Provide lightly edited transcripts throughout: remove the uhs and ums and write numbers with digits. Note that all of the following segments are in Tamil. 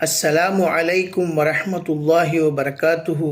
அஸ்ஸலாமு அலைக்கும் வரஹ்மத்துல்லாஹி வபரகாத்துஹு.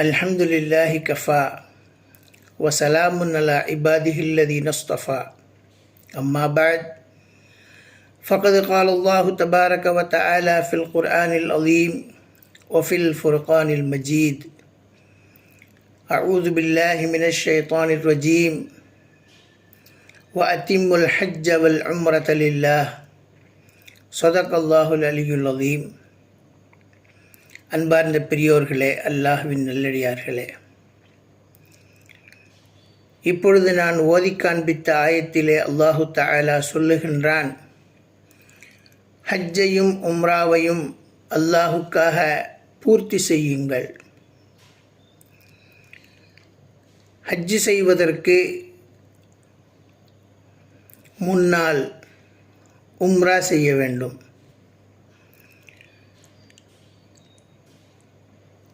அல்ஹம்துலில்லாஹி கஃபா வஸலாமுன் அலா இபாதிஹில்லதீன இஸ்தஃபா. அம்மா பஅத். ஃபகத் கால அல்லாஹு தபாரக வ தஆலா ஃபில் குர்ஆனில் அஸீம் வ ஃபில் ஃபுர்கானில் மஜீத். அஊது பில்லாஹி மினஷ் ஷைத்தானிர் ரஜீம். வ அத்திம்முல் ஹஜ்ஜ வல் உம்ரத லில்லாஹ். ஸதகல்லாஹுல் அலியுல் அஸீம். அன்பார்ந்த பெரியோர்களே, அல்லாஹ்வின் நல்லடியார்களே, இப்பொழுது நான் ஓதி காண்பித்த ஆயத்திலே அல்லாஹு தஆலா சொல்லுகின்றான், ஹஜ்ஜையும் உம்ராவையும் அல்லாஹுக்காக பூர்த்தி செய்யுங்கள். ஹஜ்ஜு செய்வதற்கு முன்னால் உம்ரா செய்ய வேண்டும்.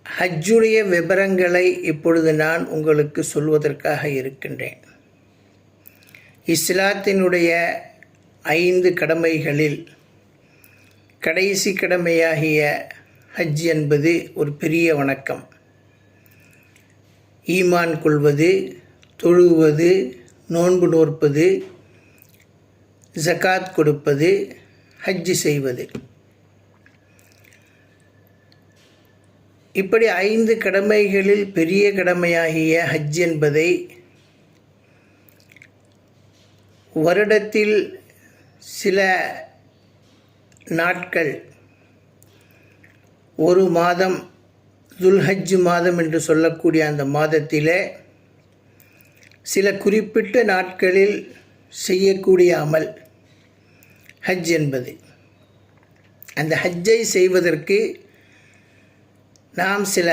ஹஜ்ஜுடைய விபரங்களை இப்பொழுது நான் உங்களுக்கு சொல்வதற்காக இருக்கின்றேன். இஸ்லாத்தினுடைய 5 கடமைகளில் கடைசி கடமையாகிய ஹஜ் என்பது ஒரு பெரிய வணக்கம். ஈமான் கொள்வது, தொழுவது, நோன்பு நோற்பது, ஜகாத் கொடுப்பது, ஹஜ்ஜு செய்வது, இப்படி 5 கடமைகளில் பெரிய கடமையாகிய ஹஜ் என்பதை வருடத்தில் சில நாட்கள், ஒரு மாதம், துல்ஹஜ் மாதம் என்று சொல்லக்கூடிய அந்த மாதத்திலே சில குறிப்பிட்ட நாட்களில் செய்யக்கூடிய அமல் ஹஜ் என்பது. அந்த ஹஜ்ஜை செய்வதற்கு நாம் சில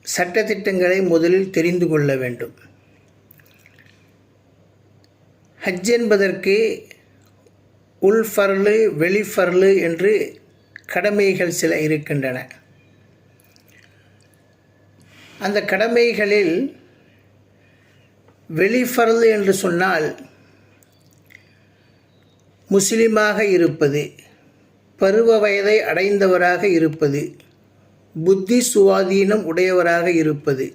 சட்டதிட்டங்களை முதலில் தெரிந்து கொள்ள வேண்டும். ஹஜ் என்பதற்கு உள்ஃபர்லு, வெளிஃபர்லு என்று கடமைகள் சில இருக்கின்றன. அந்த கடமைகளில் வெளிஃபர்லு என்று சொன்னால் முஸ்லிமாக இருப்பது, பருவ வயதை அடைந்தவராக இருப்பது, புத்தி சுவாதீனம் உடையவராக இருப்பது,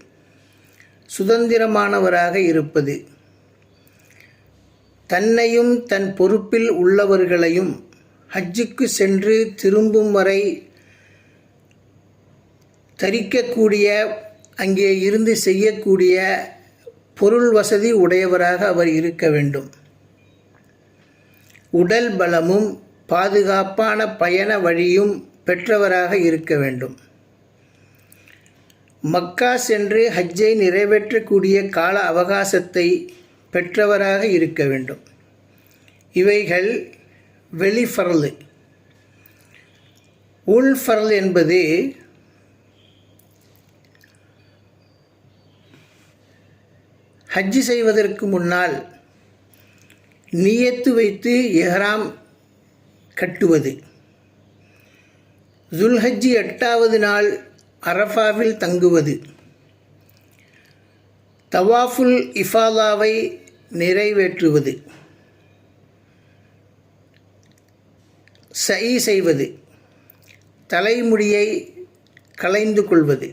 சுதந்திரமானவராக இருப்பது, தன்னையும் தன் பொறுப்பில் உள்ளவர்களையும் ஹஜ்ஜுக்கு சென்று திரும்பும் வரை தரிக்கக்கூடிய, அங்கே இருந்து செய்யக்கூடிய பொருள் வசதி உடையவராக அவர் இருக்க வேண்டும். உடல் பலமும் பாதுகாப்பான பயண வழியும் பெற்றவராக இருக்க வேண்டும். மக்கா சென்று ஹஜ்ஜை நிறைவேற்றக்கூடிய கால அவகாசத்தை பெற்றவராக இருக்க வேண்டும். இவைகள் வெளிஃபர்லு. உள்ஃபர்ல் என்பது ஹஜ்ஜு செய்வதற்கு முன்னால் நியத்து வைத்து இஹ்ராம் கட்டுவது, துல்ஹஜ் 8வது நாள் அரஃபாவில் தங்குவது, தவாஃபுல் இஃபாதாவை நிறைவேற்றுவது, சஇ செய்வது, தலைமுடியை களைந்து கொள்வது,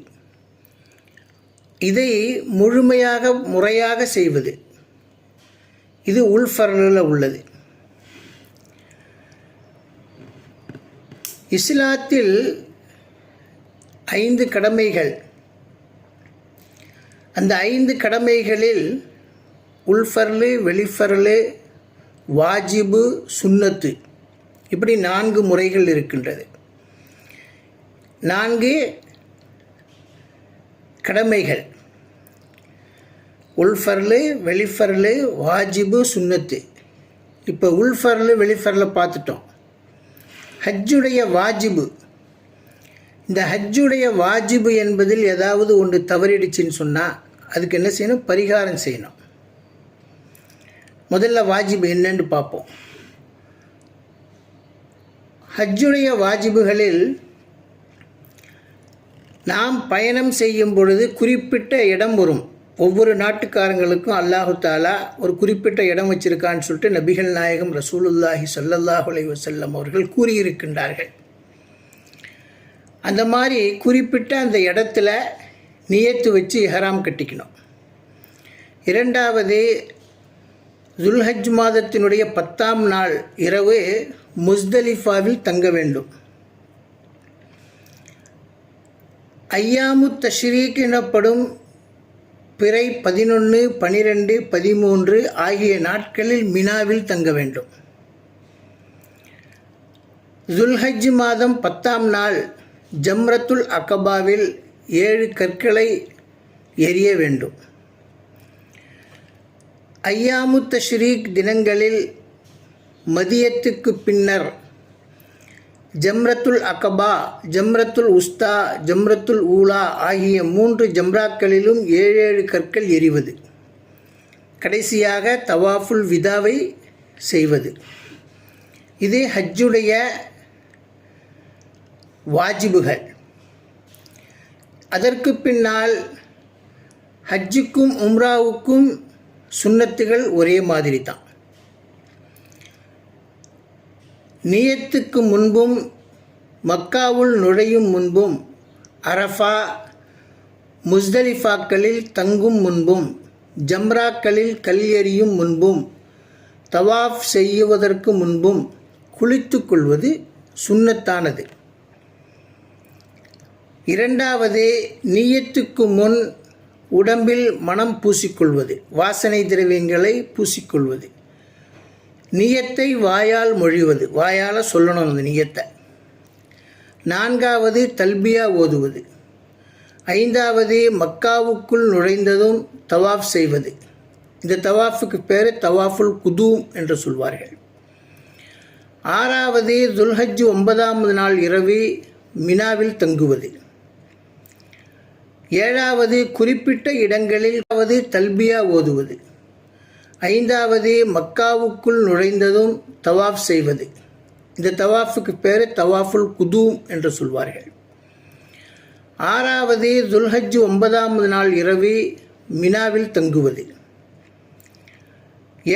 இதை முழுமையாக முறையாக செய்வது, இது உள்ஃபர்லில் உள்ளது. இஸ்லாத்தில் 5 கடமைகள். அந்த 5 கடமைகளில் உள்ஃபர்லு, வெளிஃபர்லு, வாஜிபு, சுன்னத்து, இப்படி 4 முறைகள் இருக்கின்றது. 4 கடமைகள்: உள்ஃபர்லு, வெளிஃபர்லு, வாஜிபு, சுன்னத்து. இப்போ உள்ஃபர்லு, வெளிஃபர்ல பார்த்துட்டோம். ஹஜ்ஜுடைய வாஜிபு. இந்த ஹஜ்ஜுடைய வாஜிபு என்பதில் ஏதாவது ஒன்று தவறிடுச்சின்னு சொன்னால் அதுக்கு என்ன செய்யணும்? பரிகாரம் செய்யணும். முதல்ல வாஜிபு என்னன்னு பார்ப்போம். ஹஜ்ஜுடைய வாஜிபுகளில் நாம் பயணம் செய்யும் பொழுது குறிப்பிட்ட இடம் வரும். ஒவ்வொரு நாட்டுக்காரங்களுக்கும் அல்லாஹு தாலா ஒரு குறிப்பிட்ட இடம் வச்சிருக்கான்னு சொல்லிட்டு நபிகள் நாயகம் ரசூலுல்லாஹி ஸல்லல்லாஹு அலைஹி வஸல்லம் அவர்கள் கூறியிருக்கின்றார்கள். அந்த மாதிரி குறிப்பிட்ட அந்த இடத்துல நியத்து வச்சு இஹ்ராம் கட்டிக்கணும். இரண்டாவது, துல்ஹஜ் மாதத்தினுடைய 10ஆம் நாள் இரவு முஸ்தலிஃபாவில் தங்க வேண்டும். ஐயாமு தஷ்ரீக் எனப்படும் பிறை 11, 12, 13 ஆகிய நாட்களில் மினாவில் தங்க வேண்டும். துல்ஹஜ் மாதம் 10ஆம் நாள் ஜம்ரத்துல் அகபாவில் 7 கற்களை எறிய வேண்டும். ஐயாமு தஷ்ரீக் தினங்களில் மதியத்துக்கு பின்னர் ஜம்ரத்துல் அகபா, ஜம்ரத்துல் உஸ்தா, ஜம்ரத்துல் ஊலா ஆகிய 3 ஜம்ராக்களிலும் 7 கற்கள் எறிவது. கடைசியாக தவாஃபுல் விதாவை செய்வது. இது ஹஜ்ஜுடைய வாஜிபுகள். அதற்கு பின்னால் ஹஜ்ஜுக்கும் உம்ராவுக்கும் சுன்னத்துகள் ஒரே மாதிரி தான். நியத்துக்கு முன்பும் மக்காவுள் நுழையும் முன்பும் அரஃபா, முஸ்தலிஃபாக்களில் தங்கும் முன்பும் ஜம்ராக்களில் கல் எறியும் முன்பும் தவாஃப் செய்வதற்கு முன்பும் குளித்து கொள்வது சுன்னத்தானது. இரண்டாவது, நியத்துக்கு முன் உடம்பில் மனம் பூசிக்கொள்வது, வாசனை திரவியங்களை பூசிக்கொள்வது. நியத்தை வாயால் மொழிவது, வாயால் சொல்லணும் அந்த நியத்தை. நான்காவது, தல்பியா ஓதுவது. ஐந்தாவது, மக்காவுக்குள் நுழைந்ததும் தவாஃப் செய்வது. இந்த தவாஃபுக்கு பேர் தவாஃபுல் குதூம் என்று சொல்வார்கள். ஆறாவது, துல்ஹஜ் 9ஆம் நாள் இரவு மினாவில் தங்குவது. ஏழாவது, குறிப்பிட்ட இடங்களில் தல்பியா ஓதுவது. ஐந்தாவது, மக்காவுக்குள் நுழைந்ததும் தவாஃப் செய்வது. இந்த தவாஃபுக்கு பேர் தவாஃபுல் குதூம் என்று சொல்வார்கள். ஆறாவது, துல்ஹஜ் 9ஆம் நாள் இரவு மினாவில் தங்குவது.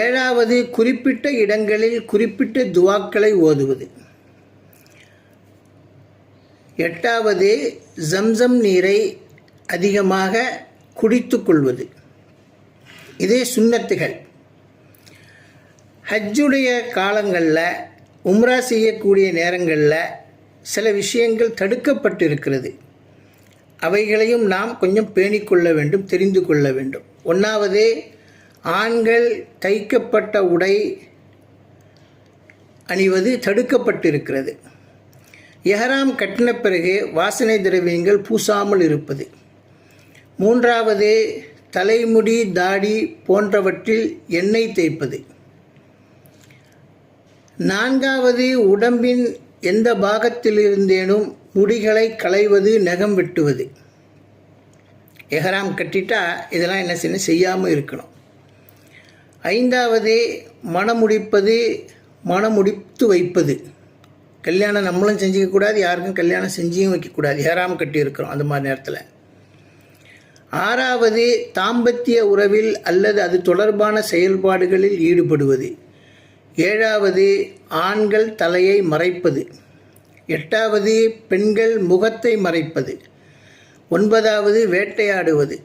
ஏழாவது, குறிப்பிட்ட இடங்களில் குறிப்பிட்ட துவாக்களை ஓதுவது. எட்டாவது, ஜம்சம் நீரை அதிகமாக குடித்து கொள்வது. இதே சுன்னத்துகள். ஹஜ்ஜுடைய காலங்களில், உம்ரா செய்யக்கூடிய நேரங்களில் சில விஷயங்கள் தடுக்கப்பட்டிருக்கிறது. அவைகளையும் நாம் கொஞ்சம் பேணிக்கொள்ள வேண்டும், தெரிந்து கொள்ள வேண்டும். ஒன்றாவது, ஆண்கள் தைக்கப்பட்ட உடை அணிவது தடுக்கப்பட்டிருக்கிறது. இஹ்ராம் கட்டின பிறகு வாசனை திரவியங்கள் பூசாமல் இருப்பது. மூன்றாவது, தலைமுடி, தாடி போன்றவற்றில் எண்ணெய் தேய்ப்பது. நான்காவது, உடம்பின் எந்த பாகத்திலிருந்தேனும் முடிகளை களைவது, நகம் வெட்டுவது. இஹ்ராம் கட்டிட்டா இதெல்லாம் என்ன செய்யணும், செய்யாமல் இருக்கணும். ஐந்தாவது, மணமுடிப்பது, மணமுடித்து வைப்பது. கல்யாணம் நம்மளும் செஞ்சிக்கக்கூடாது, யாருக்கும் கல்யாணம் செஞ்சியும் வைக்கக்கூடாது. இஹ்ராம் கட்டி இருக்கிறோம் அந்த மாதிரி நேரத்தில். ஆறாவது, தாம்பத்திய உறவில் அல்லது அது தொடர்பான செயல்பாடுகளில் ஈடுபடுவது. ஏழாவது, ஆண்கள் தலையை மறைப்பது. எட்டாவது, பெண்கள் முகத்தை மறைப்பது. ஒன்பதாவது, வேட்டையாடுவது.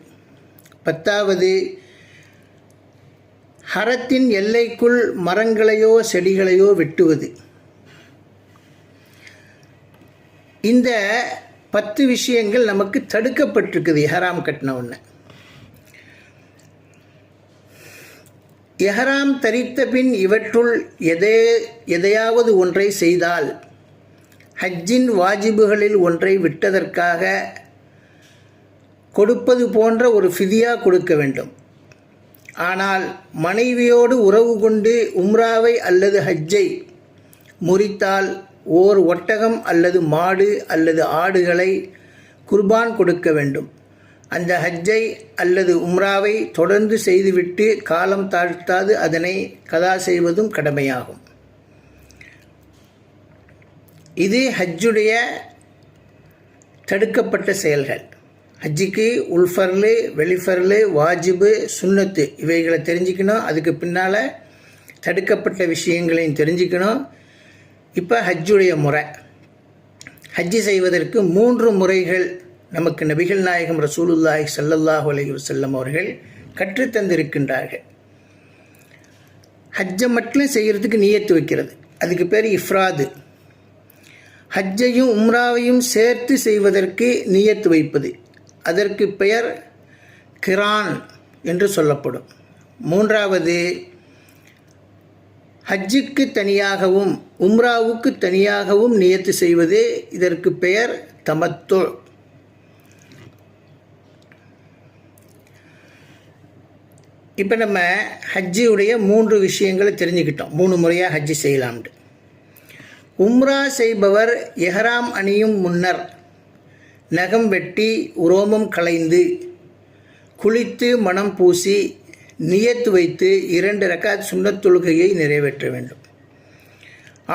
பத்தாவது, ஹரத்தின் எல்லைக்குள் மரங்களையோ செடிகளையோ வெட்டுவது. இந்த 10 விஷயங்கள் நமக்கு தடுக்கப்பட்டிருக்குது இஹ்ராம் கட்டின உடனே. இஹ்ராம் தரித்த பின் இவற்றுள் எதையாவது ஒன்றை செய்தால் ஹஜ்ஜின் வாஜிபுகளில் ஒன்றை விட்டதற்காக கொடுப்பது போன்ற ஒரு ஃபிதியா கொடுக்க வேண்டும். ஆனால் மனைவியோடு உறவு கொண்டு உம்ராவை அல்லது ஹஜ்ஜை முறித்தால் ஓர் ஒட்டகம் அல்லது மாடு அல்லது ஆடுகளை குர்பான் கொடுக்க வேண்டும். அந்த ஹஜ்ஜை அல்லது உம்ராவை தொடர்ந்து செய்துவிட்டு காலம் தாழ்த்தாது அதனை கதா செய்வதும் கடமையாகும். இது ஹஜ்ஜுடைய தடுக்கப்பட்ட செயல்கள். ஹஜ்ஜிக்கு உள்ஃபர்லு, வெளிஃபர்லு, வாஜிபு, சுன்னத்து இவைகளை தெரிஞ்சுக்கணும். அதுக்கு பின்னால் தடுக்கப்பட்ட விஷயங்களையும் தெரிஞ்சுக்கணும். இப்போ ஹஜ்ஜுடைய முறை. ஹஜ்ஜி செய்வதற்கு 3 முறைகள் நமக்கு நபிகள் நாயகம் ரசூலுல்லாஹி ஸல்லல்லாஹு அலைஹி வஸல்லம் அவர்கள் கற்றுத்தந்திருக்கின்றார்கள். ஹஜ்ஜை மட்டும் செய்கிறதுக்கு நியத்து வைக்கிறது, அதுக்கு பேர் இஃப்ராது. ஹஜ்ஜையும் உம்ராவையும் சேர்த்து செய்வதற்கு நியத்து வைப்பது, அதற்கு பெயர் கிரான் என்று சொல்லப்படும். 3வது, ஹஜ்ஜுக்கு தனியாகவும் உம்ராவுக்கு தனியாகவும் நியத்து செய்வது, இதற்கு பெயர் தமத்து. இப்போ நம்ம ஹஜ்ஜியுடைய 3 விஷயங்களை தெரிஞ்சுக்கிட்டோம். 3 முறையாக ஹஜ்ஜி செய்யலாம்னு. உம்ரா செய்பவர் எஹ்ராம் அணியும் முன்னர் நகம் வெட்டி உரோமம் களைந்து குளித்து மனம் பூசி நியத்து வைத்து 2 ரக்காத் சுன்னத் தொழுகையை நிறைவேற்ற வேண்டும்.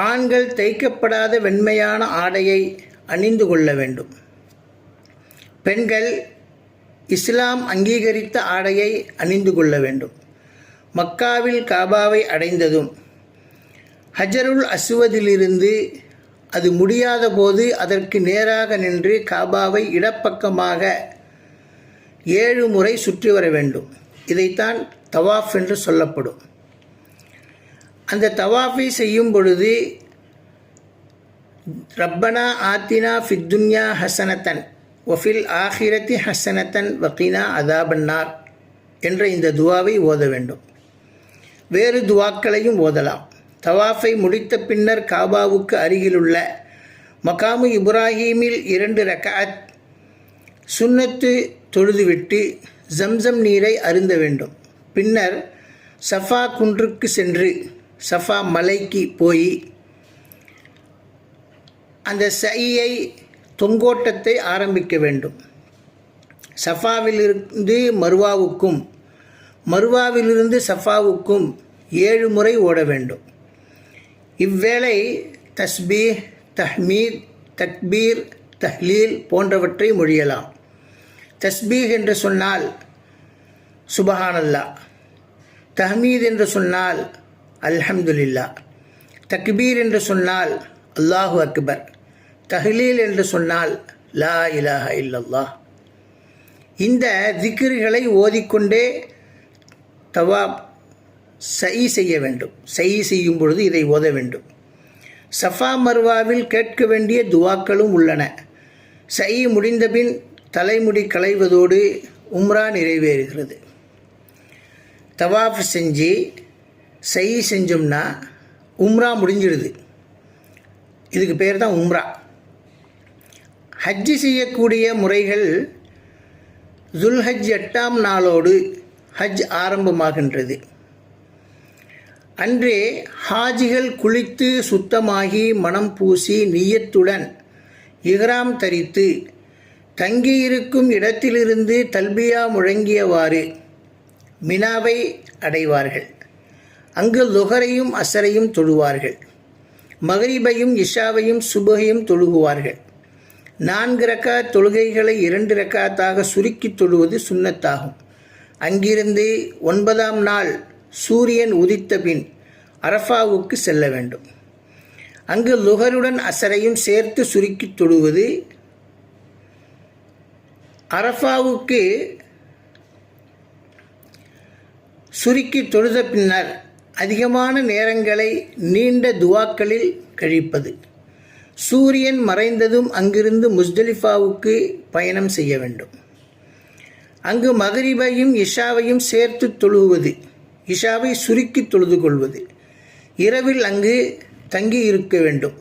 ஆண்கள் தைக்கப்படாத வெண்மையான ஆடையை அணிந்து கொள்ள வேண்டும். பெண்கள் இஸ்லாம் அங்கீகரித்த ஆடையை அணிந்து கொள்ள வேண்டும். மக்காவில் காபாவை அடைந்ததும் ஹஜருல் அஸ்வதிலிருந்து அது முடியாத போது அதற்கு நேராக நின்று காபாவை இடப்பக்கமாக 7 முறை சுற்றி வர வேண்டும். இதைத்தான் தவாஃப் என்று சொல்லப்படும். அந்த தவாஃபை செய்யும் பொழுது ரப்பனா ஆத்தினா ஃபித்துன்யா ஹசனத்தன் வஃபில் ஆஹிரத்தி ஹசனத்தன் வக்கீனா அதாபன்னார் என்ற இந்த துவாவை ஓத வேண்டும். வேறு துவாக்களையும் ஓதலாம். தவாஃபை முடித்த பின்னர் காபாவுக்கு அருகிலுள்ள மகாமு இப்ராஹீமில் 2 ரக்காத் சுன்னத்து தொழுதுவிட்டு ஜம்சம் நீரை அருந்த வேண்டும். பின்னர் சஃபா குன்றுக்கு சென்று சஃபா மலைக்கு போய் அந்த சையை தொங்கோட்டத்தை ஆரம்பிக்க வேண்டும். சஃபாவிலிருந்து மர்வாவுக்கும் மர்வாவிலிருந்து சஃபாவுக்கும் 7 முறை ஓட வேண்டும். இவ்வேளை தஸ்பீஹ், தஹ்மீத், தக்பீர், தஹ்லீல் போன்றவற்றை மொழியலாம். தஸ்பீஹ் என்று சொன்னால் சுபஹானல்லாஹ், தஹ்மீத் என்று சொன்னால் அல்ஹம்துலில்லாஹ், தக்பீர் என்று சொன்னால் அல்லாஹு அக்பர், தஹ்லீல் என்று சொன்னால் லா இலாஹ இல்லல்லாஹ். இந்த திக்ர்களை ஓதிக்கொண்டே தவாப் சை செய்ய வேண்டும். சை செய்யும் பொழுது இதை ஓத வேண்டும். சஃபா மர்வாவில் கேட்க வேண்டிய துவாக்களும் உள்ளன. சை முடிந்தபின் தலைமுடி களைவதோடு உம்ரா நிறைவேறுகிறது. தவாஃப் செஞ்சு சை செஞ்சோம்னா உம்ரா முடிஞ்சிடுது. இதுக்கு பேர் தான் உம்ரா. ஹஜ்ஜி செய்யக்கூடிய முறைகள் துல்ஹஜ் 8ஆம் நாளோடு ஹஜ் ஆரம்பமாகின்றது. அன்றே ஹாஜிகள் குளித்து சுத்தமாகி மனம் பூசி நிய்யத்துடன் இஹ்ராம் தரித்து தங்கியிருக்கும் இடத்திலிருந்து தல்பியா முழங்கியவாறு மினாவை அடைவார்கள். அங்கு லுஹரையும் அசரையும் தொழுவார்கள். மகரிபையும் இஷாவையும் சுபகையும் தொழுகுவார்கள். 4 ரக்காத் தொழுகைகளை 2 ரக்காத்தாக சுருக்கி தொழுவது சுன்னத்தாகும். அங்கிருந்து 9ஆம் நாள் சூரியன் உதித்த பின் அரஃபாவுக்கு செல்ல வேண்டும். அங்கு லுஹருடன் அசரையும் சேர்த்து சுருக்கி தொழுவது. அரஃபாவுக்கு சுருக்கி தொழுத பின்னர் அதிகமான நேரங்களை நீண்ட துவாக்களில் கழிப்பது. சூரியன் மறைந்ததும் அங்கிருந்து முஸ்தலிஃபாவுக்கு பயணம் செய்ய வேண்டும். அங்கு மகரிபையும் இஷாவையும் சேர்த்து தொழுவது. இஷாவை சுருக்கி தொழுது கொள்வது. இரவில் அங்கு தங்கி இருக்க வேண்டும்.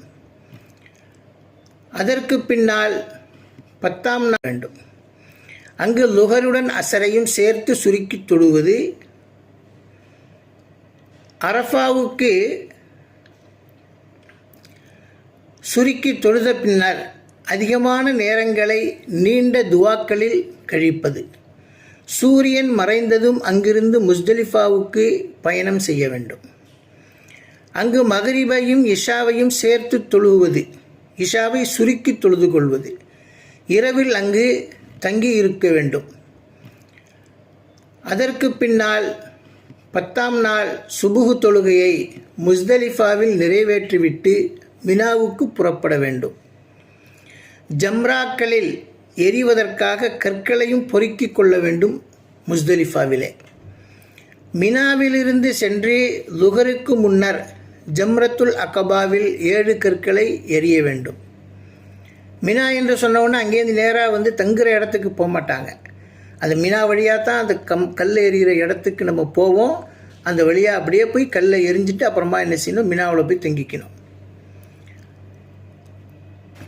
அதற்கு பின்னால் 10ஆம் நாள் வேண்டும். அங்கு லுஹருடன் அசரையும் சேர்த்து சுருக்கி தொழுவது. அரஃபாவுக்கு சுருக்கி தொழுத பின்னர் அதிகமான நேரங்களை நீண்ட துவாக்களில் கழிப்பது. சூரியன் மறைந்ததும் அங்கிருந்து முஸ்தலிஃபாவுக்கு பயணம் செய்ய வேண்டும். அங்கு மகரிபையும் இஷாவையும் சேர்த்து தொழுவது. இஷாவை சுருக்கி தொழுது கொள்வது. இரவில் அங்கு தங்கி இருக்க வேண்டும். அதற்கு பின்னால் 10ஆம் நாள் சுபுஹ் தொழுகையை முஸ்தலிஃபாவில் நிறைவேற்றிவிட்டு மினாவுக்கு புறப்பட வேண்டும். ஜம்ராக்களில் எரிவதற்காக கற்களையும் பொறுக்கிக் கொள்ள வேண்டும். முஸ்தலிஃபாவிலே மினாவிலிருந்து சென்று லுஹருக்கு முன்னர் ஜம்ரத்துல் அகபாவில் 7 கற்களை எரிய வேண்டும். மினா என்று சொன்னவுடனே அங்கேருந்து நேராக தங்குற இடத்துக்கு போக மாட்டாங்க. அந்த மினா வழியாக தான் அந்த கல் எறிகிற இடத்துக்கு நம்ம போவோம். அந்த வழியாக அப்படியே போய் கல்லை எரிஞ்சிட்டு அப்புறமா என்ன செய்யணும், மினாவில் போய் தங்கிக்கணும்.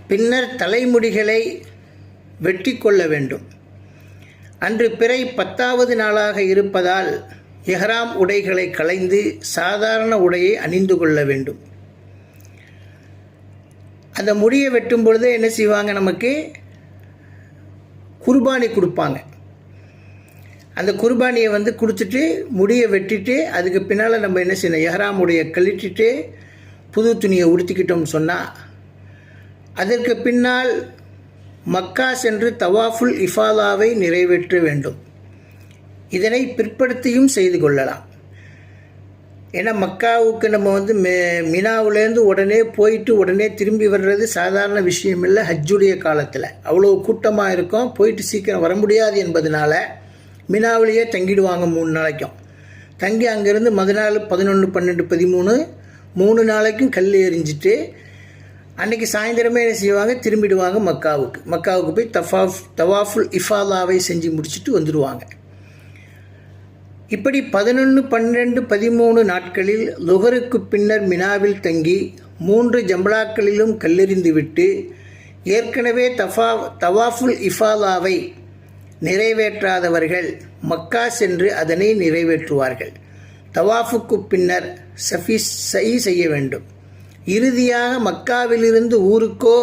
பின்னர் தலைமுடிகளை வெட்டி கொள்ள வேண்டும். அன்று பிறை 10வது நாளாக இருப்பதால் இஹ்ராம் உடைகளை களைந்து சாதாரண உடையை அணிந்து கொள்ள வேண்டும். அந்த முடியை வெட்டும் பொழுதே என்ன செய்வாங்க, நமக்கு குர்பானி கொடுப்பாங்க. அந்த குர்பானியை கொடுத்துட்டு முடியை வெட்டிட்டு அதுக்கு பின்னால் நம்ம என்ன செய்யணும், இஹ்ராம் உடையை கழட்டிட்டு புது துணியை உடுத்திக்கிட்டோம்னு சொன்னால் அதற்கு பின்னால் மக்கா சென்று தவாஃபுல் இஃபாதாவை நிறைவேற்ற வேண்டும். இதனை பிற்படுத்தியும் செய்து கொள்ளலாம். ஏன்னா மக்காவுக்கு நம்ம மினாவிலேருந்து உடனே போயிட்டு உடனே திரும்பி வர்றது சாதாரண விஷயம் இல்லை. ஹஜ்ஜுடைய காலத்தில் அவ்வளோ கூட்டமாக இருக்கும், போயிட்டு சீக்கிரம் வர முடியாது என்பதனால மினாவிலேயே தங்கிடுவாங்க. 3 நாளைக்கும் தங்கி அங்கேருந்து மறுநாள் 11, 12, 13 3 நாளைக்கும் கல் எறிஞ்சிட்டு அன்றைக்கி சாயந்தரமே என்ன செய்வாங்க, திரும்பிடுவாங்க மக்காவுக்கு போய் தவாஃபுல் இஃபாதாவை செஞ்சு முடிச்சுட்டு வந்துடுவாங்க. இப்படி 11, 12, 13 நாட்களில் லுஹருக்கு பின்னர் மினாவில் தங்கி 3 ஜம்ராக்களிலும் கல்லெறிந்து விட்டு ஏற்கனவே தவாஃபுல் இஃபாதாவை நிறைவேற்றாதவர்கள் மக்கா சென்று அதனை நிறைவேற்றுவார்கள். தவாஃபுக்கு பின்னர் சை செய்ய வேண்டும். இறுதியாக மக்காவிலிருந்து ஊருக்கோ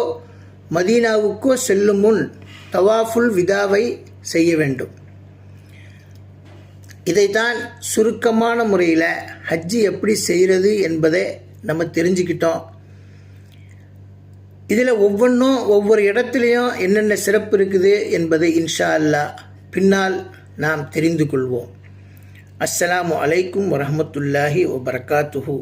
மதீனாவுக்கோ செல்லும் முன் தவாஃபுல் விதாவை செய்ய வேண்டும். இதைத்தான் சுருக்கமான முறையில் ஹஜ்ஜி எப்படி செய்கிறது என்பதை நம்ம தெரிஞ்சுக்கிட்டோம். இதில் ஒவ்வொன்றும் ஒவ்வொரு இடத்துலையும் என்னென்ன சிறப்பு இருக்குது என்பதை இன்ஷா அல்லாஹ் பின்னால் நாம் தெரிந்து கொள்வோம். அஸ்ஸலாமு அலைக்கும் வரஹ்மத்துல்லாஹி வபரகாத்துஹு.